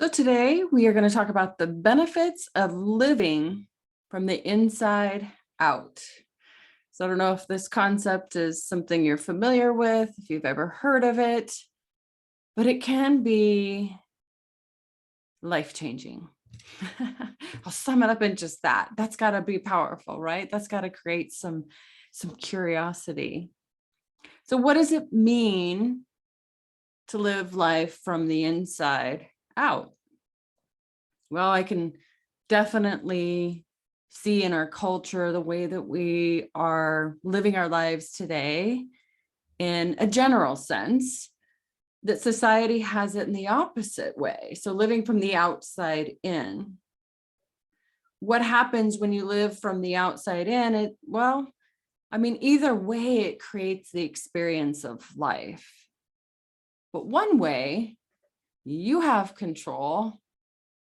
So today we are going to talk about the benefits of living from the inside out. So I don't know if this concept is something you're familiar with, if you've ever heard of it, but it can be life-changing. I'll sum it up in just that. That's got to be powerful, right? That's got to create some curiosity. So what does it mean to live life from the inside out? Well, I can definitely see in our culture the way that we are living our lives today in a general sense, that society has it in the opposite way. So living from the outside in. What happens when you live from the outside in? Either way, it creates the experience of life. But one way, you have control,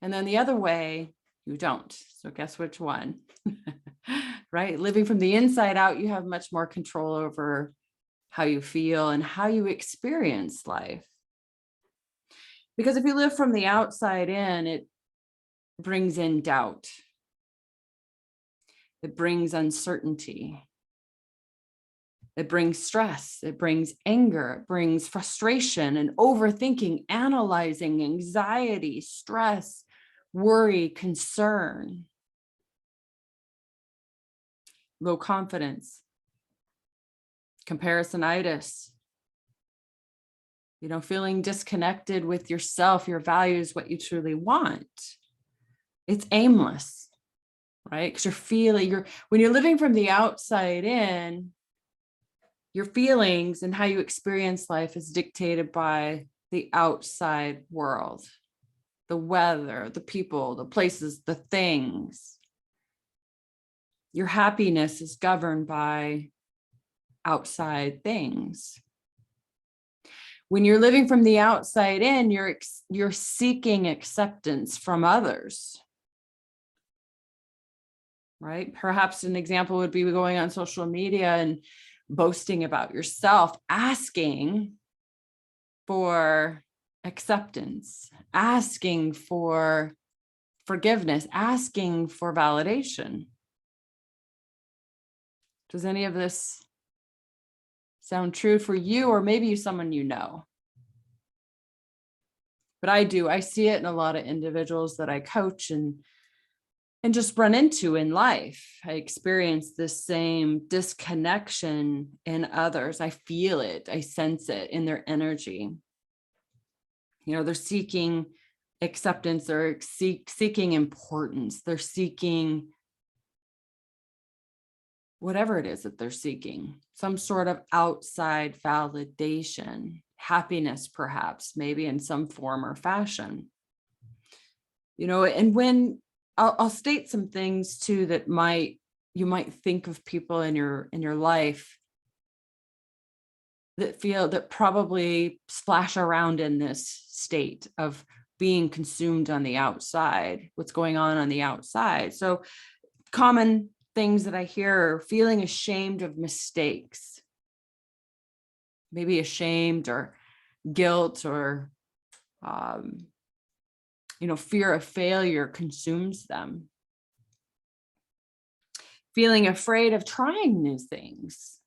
and then the other way, you don't. So guess which one, right? Living from the inside out, you have much more control over how you feel and how you experience life. Because if you live from the outside in, it brings in doubt. It brings uncertainty. It brings stress. It brings anger. It brings frustration and overthinking, analyzing, anxiety, stress, worry, concern, low confidence, comparisonitis, feeling disconnected with yourself, your values, what you truly want. It's aimless, right? Because when you're living from the outside in, your feelings and how you experience life is dictated by the outside world, the weather, the people, the places, the things. Your happiness is governed by outside things. When you're living from the outside in, you're seeking acceptance from others, right? Perhaps an example would be going on social media and boasting about yourself, asking for acceptance, asking for forgiveness, asking for validation. Does any of this sound true for you, or maybe someone you know? But I do. I see it in a lot of individuals that I coach and just run into in life. I experience this same disconnection in others. I feel it. I sense it in their energy. They're seeking acceptance. They're seeking importance. They're seeking whatever it is that they're seeking, some sort of outside validation, happiness, perhaps, maybe in some form or fashion. And when I'll state some things too that you might think of people in your life that probably splash around in this state of being consumed on the outside, what's going on the outside. So common things that I hear are feeling ashamed of mistakes, maybe ashamed or guilt or fear of failure consumes them. Feeling afraid of trying new things,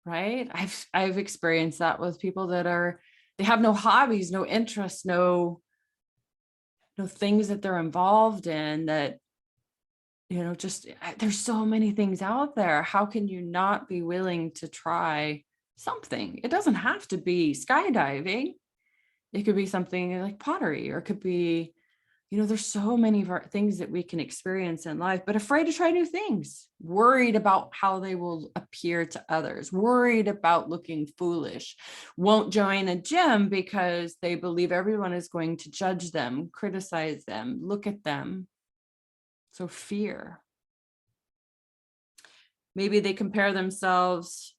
right? I've experienced that with people they have no hobbies, no interests, no things that they're involved in that, there's so many things out there. How can you not be willing to try something? It doesn't have to be skydiving. It could be something like pottery, or it could be, there's so many things that we can experience in life, but afraid to try new things, worried about how they will appear to others, worried about looking foolish, won't join a gym because they believe everyone is going to judge them, criticize them, look at them. So fear. Maybe they compare themselves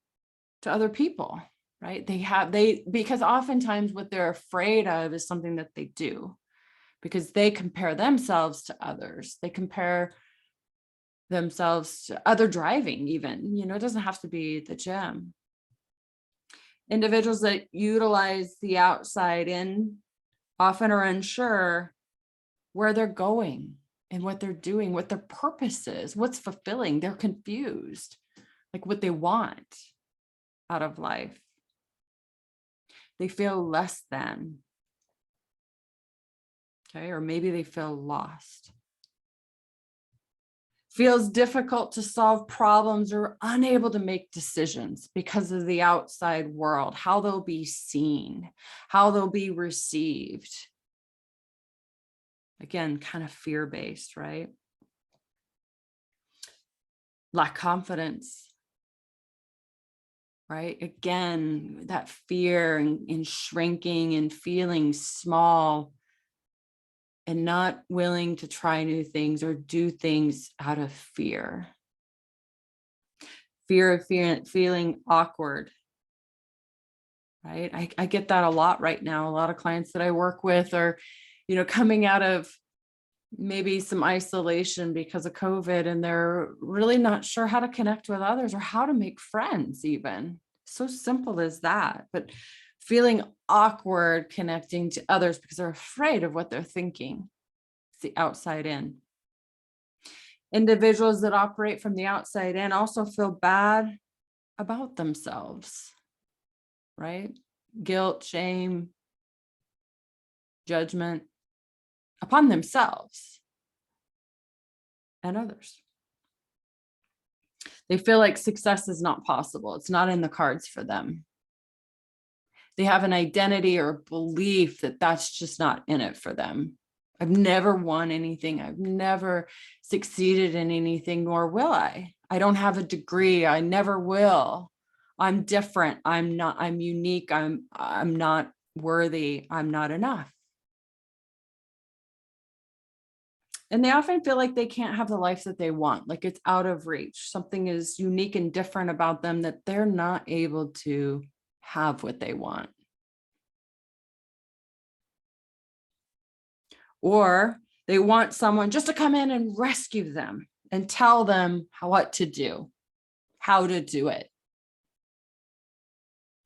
to other people, right? Because oftentimes what they're afraid of is something that they do, because they compare themselves to others. They compare themselves to other driving even, it doesn't have to be the gym. Individuals that utilize the outside in often are unsure where they're going and what they're doing, what their purpose is, what's fulfilling. They're confused, like what they want out of life. They feel less than, okay? Or maybe they feel lost. Feels difficult to solve problems or unable to make decisions because of the outside world, how they'll be seen, how they'll be received. Again, kind of fear-based, right? Lack confidence, right? Again, that fear and shrinking and feeling small and not willing to try new things or do things out of fear. Fear of feeling awkward, right? I get that a lot right now. A lot of clients that I work with are, coming out of maybe some isolation because of COVID, and they're really not sure how to connect with others or how to make friends even. So simple as that, but feeling awkward connecting to others because they're afraid of what they're thinking. It's the outside in. Individuals that operate from the outside in also feel bad about themselves, right? Guilt, shame, judgment upon themselves and others. They feel like success is not possible. It's not in the cards for them. They have an identity or belief that that's just not in it for them. I've never won anything. I've never succeeded in anything, nor will I. I don't have a degree. I never will. I'm different. I'm unique. I'm not worthy. I'm not enough. And they often feel like they can't have the life that they want, like it's out of reach. Something is unique and different about them that they're not able to have what they want. Or they want someone just to come in and rescue them and tell them what to do, how to do it.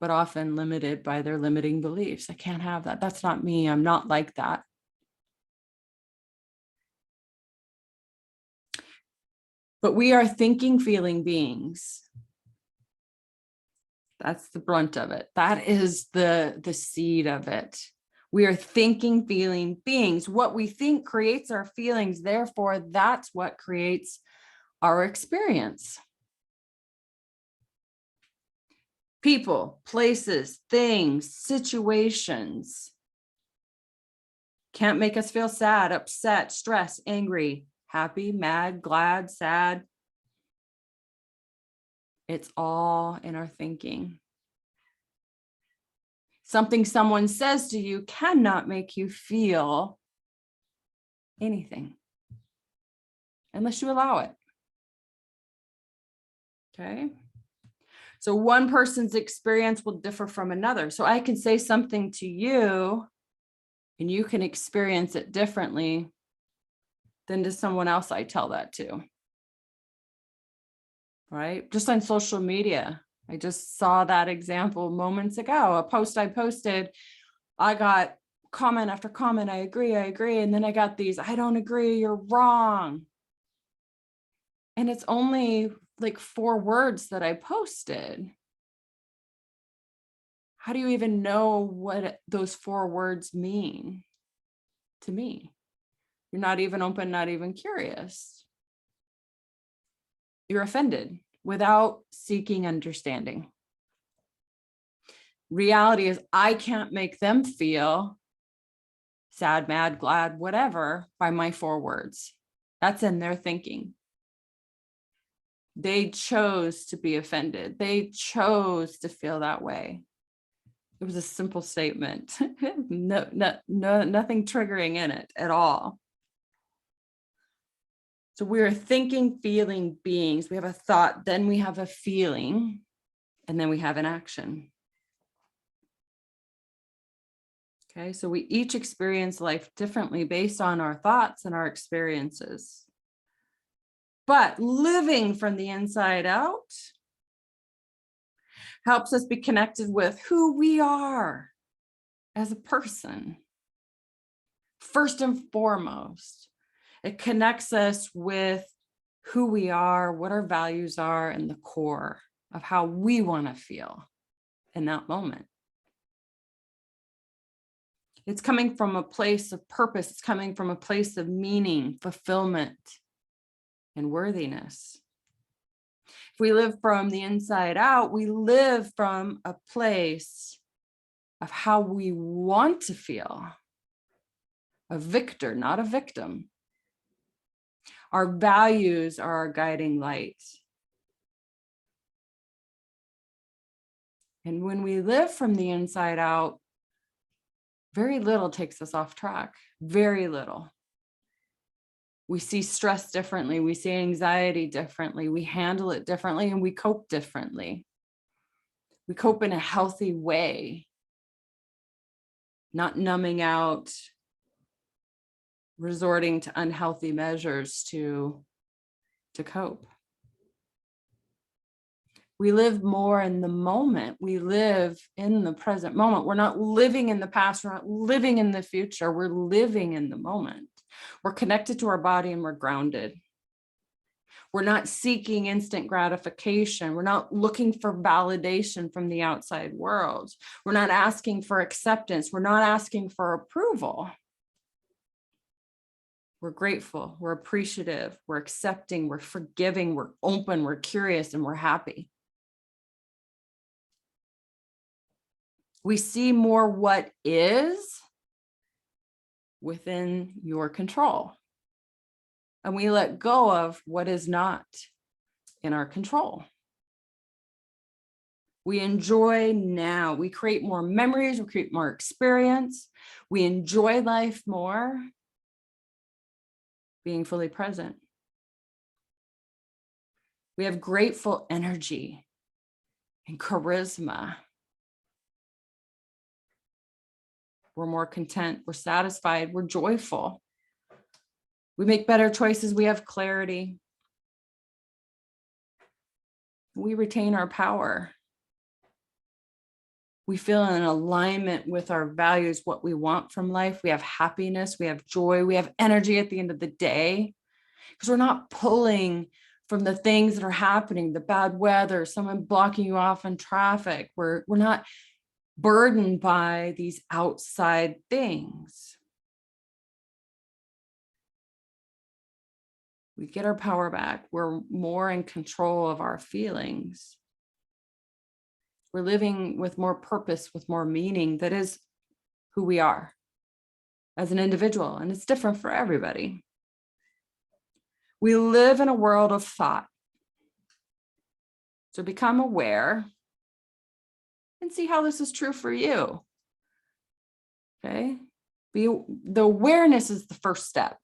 But often limited by their limiting beliefs. I can't have that. That's not me. I'm not like that. But we are thinking, feeling beings. That's the brunt of it. That is the seed of it. We are thinking, feeling beings. What we think creates our feelings. Therefore, that's what creates our experience. People, places, things, situations can't make us feel sad, upset, stressed, angry, happy, mad, glad, sad. It's all in our thinking. Something someone says to you cannot make you feel anything unless you allow it. Okay. So one person's experience will differ from another. So I can say something to you and you can experience it differently than to someone else I tell that to. Right? Just on social media. I just saw that example moments ago. A post I posted, I got comment after comment, I agree. And then I got these, I don't agree, you're wrong. And it's only like 4 words that I posted. How do you even know what those 4 words mean to me? You're not even open, not even curious. You're offended without seeking understanding. Reality is I can't make them feel sad, mad, glad, whatever by my 4 words. That's in their thinking. They chose to be offended. They chose to feel that way. It was a simple statement. No, nothing triggering in it at all. So we're thinking, feeling beings. We have a thought, then we have a feeling, and then we have an action. Okay, so we each experience life differently based on our thoughts and our experiences. But living from the inside out helps us be connected with who we are as a person. First and foremost, it connects us with who we are, what our values are, and the core of how we want to feel in that moment. It's coming from a place of purpose. It's coming from a place of meaning, fulfillment, and worthiness. If we live from the inside out, we live from a place of how we want to feel. A victor, not a victim. Our values are our guiding light. And when we live from the inside out, very little takes us off track, very little. We see stress differently, we see anxiety differently, we handle it differently, and we cope differently. We cope in a healthy way, not numbing out, resorting to unhealthy measures to cope. We live more in the moment. We live in the present moment. We're not living in the past. We're not living in the future. We're living in the moment. We're connected to our body and we're grounded. We're not seeking instant gratification. We're not looking for validation from the outside world. We're not asking for acceptance. We're not asking for approval. We're grateful. We're appreciative. We're accepting. We're forgiving. We're open. We're curious, and we're happy. We see more what is within your control. And we let go of what is not in our control. We enjoy now. We create more memories. We create more experience. We enjoy life more, being fully present. We have grateful energy and charisma. We're more content. We're satisfied. We're joyful. We make better choices. We have clarity. We retain our power. We feel in alignment with our values, what we want from life. We have happiness. We have joy. We have energy at the end of the day, because we're not pulling from the things that are happening, the bad weather, someone blocking you off in traffic. We're not burdened by these outside things. We get our power back. We're more in control of our feelings. We're living with more purpose, with more meaning. That is who we are as an individual, and it's different for everybody. We live in a world of thought. So become aware and see how this is true for you. Okay? The awareness is the first step.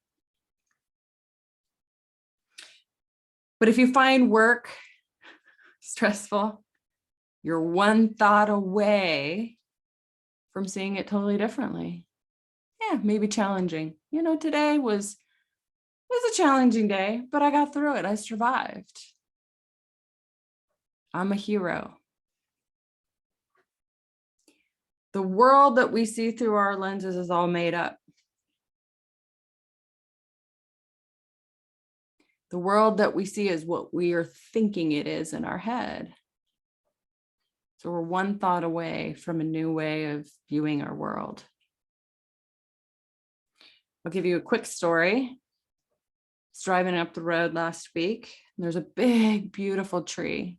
But if you find work stressful, you're one thought away from seeing it totally differently. Yeah, maybe challenging. Today was a challenging day, but I got through it. I survived. I'm a hero. The world that we see through our lenses is all made up. The world that we see is what we are thinking it is in our head. So we're one thought away from a new way of viewing our world. I'll give you a quick story. I was driving up the road last week, and there's a big, beautiful tree.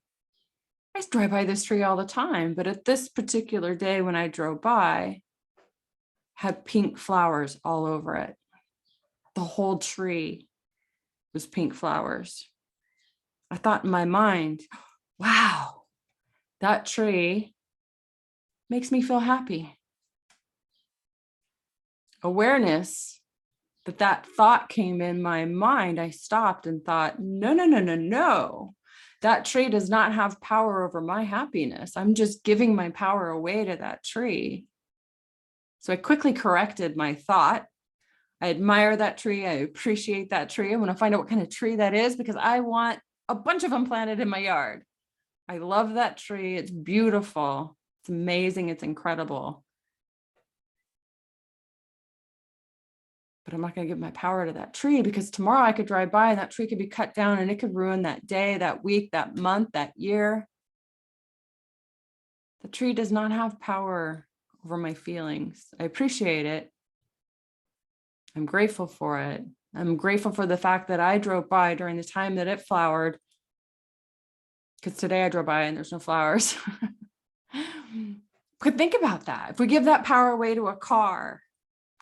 I drive by this tree all the time, but at this particular day when I drove by, had pink flowers all over it. The whole tree was pink flowers. I thought in my mind, wow, that tree makes me feel happy. Awareness that thought came in my mind, I stopped and thought, no. That tree does not have power over my happiness. I'm just giving my power away to that tree. So I quickly corrected my thought. I admire that tree. I appreciate that tree. I want to find out what kind of tree that is, because I want a bunch of them planted in my yard. I love that tree. It's beautiful. It's amazing. It's incredible. but I'm not going to give my power to that tree, because tomorrow I could drive by and that tree could be cut down and it could ruin that day, that week, that month, that year. The tree does not have power over my feelings. I appreciate it. I'm grateful for it. I'm grateful for the fact that I drove by during the time that it flowered, because today I drove by and there's no flowers. But think about that. If we give that power away to a car,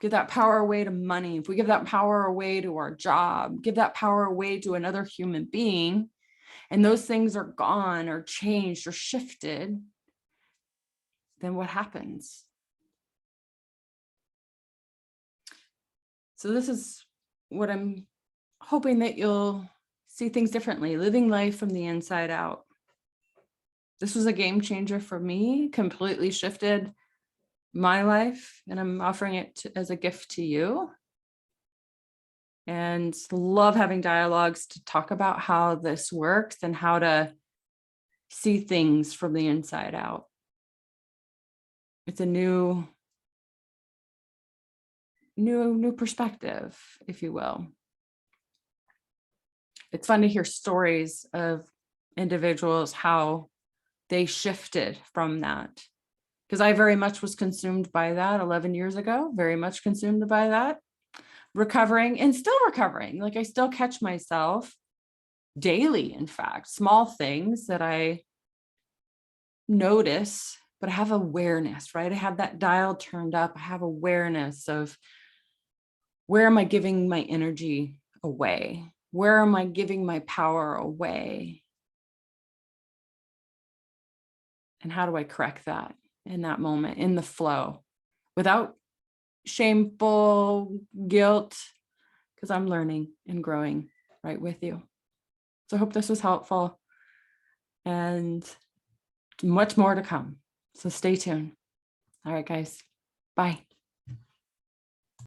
give that power away to money, if we give that power away to our job, give that power away to another human being, and those things are gone or changed or shifted, then what happens? So this is what I'm hoping, that you'll see things differently, living life from the inside out. This was a game changer for me, completely shifted my life, and I'm offering it as a gift to you. And love having dialogues to talk about how this works and how to see things from the inside out. It's a new perspective, if you will. It's fun to hear stories of individuals, how they shifted from that. Because I very much was consumed by that 11 years ago, very much consumed by that, recovering and still recovering. Like, I still catch myself daily, in fact, small things that I notice, but I have awareness, right? I have that dial turned up. I have awareness of, where am I giving my energy away? Where am I giving my power away? And how do I correct that in that moment, in the flow, without shameful guilt, because I'm learning and growing right with you. So I hope this was helpful, and much more to come. So stay tuned. All right, guys. Bye.